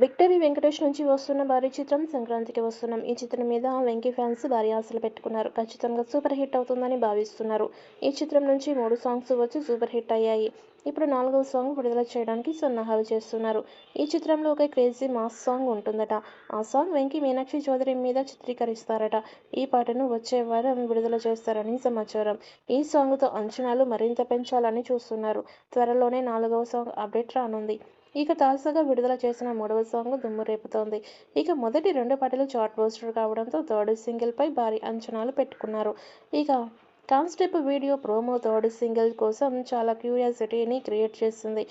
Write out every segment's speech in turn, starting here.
Victory Venkatesh నుంచి వస్తున్న భారీ చిత్రం 'సంక్రాంతికి వస్తున్నాం'. ఈ చిత్రం మీద వెంకీ ఫ్యాన్స్ భారీ ఆశలు పెట్టుకున్నారు. ఖచ్చితంగా సూపర్ హిట్ అవుతుందని భావిస్తున్నారు. ఈ చిత్రం నుంచి 3 సాంగ్స్ వచ్చి సూపర్ హిట్ అయ్యాయి. ఇప్పుడు 4వ సాంగ్ విడుదల చేయడానికి సన్నాహాలు చేస్తున్నారు. ఈ చిత్రంలో ఒక క్రేజీ మాస్ సాంగ్ ఉంటుందట. ఆ సాంగ్ వెంకీ మీనాక్షి చౌదరి మీద చిత్రీకరిస్తారట. ఈ పాటను వచ్చే వారం విడుదల చేస్తారని సమాచారం. ఈ సాంగ్తో అంచనాలు మరింత పెంచాలని చూస్తున్నారు. త్వరలోనే 4వ సాంగ్ అప్డేట్ రానుంది. ఇక తాజాగా విడుదల చేసిన 3వ సాంగ్ దుమ్ము రేపుతోంది. ఇక మొదటి 2 పాటలు చార్ట్ బస్టర్ కావడంతో థర్డ్ సింగిల్పై భారీ అంచనాలు పెట్టుకున్నారు. ఇక concept video promo third single కోసం చాలా క్యూరియాసిటీని క్రియేట్ చేసింది.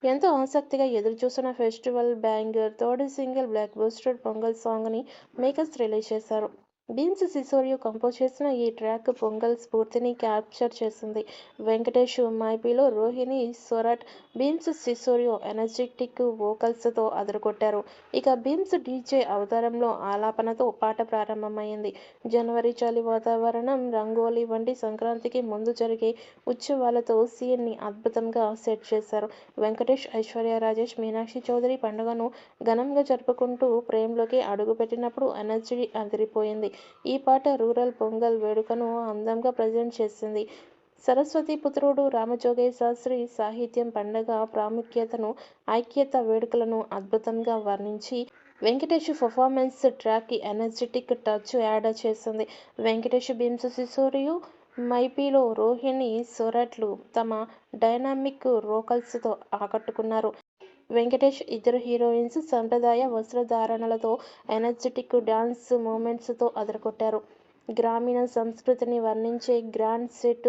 ఎంతో ఆసక్తిగా ఎదురుచూస్తున్న festival banger third single blockbuster Pongal సాంగ్ని మేకర్స్ రిలీజ్ చేశారు. బీమ్స్ సిసోరియో కంపోజ్ చేసిన ఈ ట్రాక్ పొంగల్ స్ఫూర్తిని క్యాప్చర్ చేసింది. వెంకటేష్ మైపీలో రోహిణి సొరట్, బీమ్స్ సిసోరియో ఎనర్జెటిక్ వోకల్స్తో అదరగొట్టారు. ఇక బీమ్స్ డీజే అవతారంలో ఆలాపనతో పాట ప్రారంభమైంది. జనవరి చలి వాతావరణం, రంగోలీ వంటి సంక్రాంతికి ముందు జరిగే ఉత్సవాలతో సీన్ని అద్భుతంగా సెట్ చేశారు. వెంకటేష్, ఐశ్వర్య రాజేష్, మీనాక్షి చౌదరి పండుగను ఘనంగా జరుపుకుంటూ ఫ్రేమ్లోకి అడుగుపెట్టినప్పుడు ఎనర్జీ అదిరిపోయింది. ఈ పాట రూరల్ పొంగల్ వేడుకను అందంగా ప్రజెంట్ చేసింది. సరస్వతి పుత్రుడు రామజోగయ్య శాస్త్రి సాహిత్యం పండగ ప్రాముఖ్యతను, ఐక్యత వేడుకలను అద్భుతంగా వర్ణించి వెంకటేష్ పర్ఫార్మెన్స్ ట్రాక్కి ఎనర్జెటిక్ టచ్ యాడ్ చేసింది. వెంకటేష్, బీమ్స్ సిసోరియో, మైపీలో రోహిణి సొరట్లు తమ డైనామిక్ వోకల్స్తో ఆకట్టుకున్నారు. వెంకటేష్ ఇద్దరు హీరోయిన్స్ సంప్రదాయ వస్త్రధారణలతో ఎనర్జెటిక్ డ్యాన్స్ మూమెంట్స్తో అదరగొట్టారు. గ్రామీణ సంస్కృతిని వర్ణించే గ్రాండ్ సెట్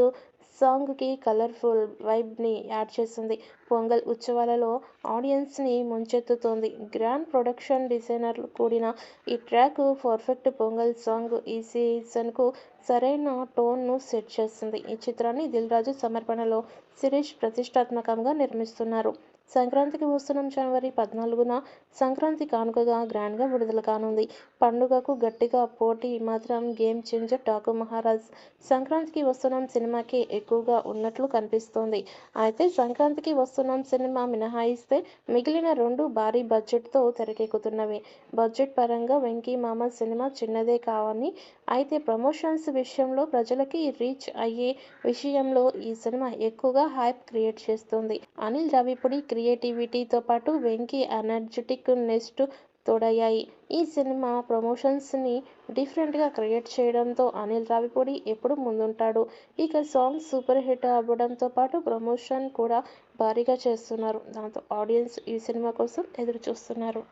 సాంగ్కి కలర్ఫుల్ వైబ్ని యాడ్ చేసింది. పొంగల్ ఉత్సవాలలో ఆడియన్స్ని ముంచెత్తుతోంది. గ్రాండ్ ప్రొడక్షన్ డిజైనర్లు కూడిన ఈ ట్రాక్ పర్ఫెక్ట్ పొంగల్ సాంగ్. ఈ సీజన్కు సరైన టోన్ను సెట్ చేసింది. ఈ చిత్రాన్ని దిల్ రాజు సమర్పణలో శిరీష్ ప్రతిష్టాత్మకంగా నిర్మిస్తున్నారు. సంక్రాంతికి వస్తున్నాం జనవరి 14న సంక్రాంతి కానుకగా గ్రాండ్గా విడుదల కానుంది. పండుగకు గట్టిగా పోటీ మాత్రం గేమ్ చేంజర్ డాకు మహారాజ్. సంక్రాంతికి వస్తున్నాం సినిమాకే ఎక్కువగా ఉన్నట్లు కనిపిస్తోంది. అయితే సంక్రాంతికి వస్తున్నాం సినిమా మినహాయిస్తే మిగిలిన 2 భారీ బడ్జెట్తో తెరకెక్కుతున్నవే. బడ్జెట్ పరంగా వెంకీ మామ సినిమా చిన్నదే కావని, అయితే ప్రమోషన్స్ విషయంలో, ప్రజలకి రీచ్ అయ్యే విషయంలో ఈ సినిమా ఎక్కువగా హైప్ క్రియేట్ చేస్తోంది. అనిల్ రావిపూడి క్రియేటివిటీతో పాటు వెంకీ ఎనర్జెటిక్ నెస్ తోడయ్యాయి. ఈ సినిమా ప్రమోషన్స్ని డిఫరెంట్గా క్రియేట్ చేయడంతో అనిల్ రావిపూడి ఎప్పుడూ ముందుంటాడు. ఇక సాంగ్ సూపర్ హిట్ అవ్వడంతో పాటు ప్రమోషన్ కూడా భారీగా చేస్తున్నారు. దాంతో ఆడియన్స్ ఈ సినిమా కోసం ఎదురు చూస్తున్నారు.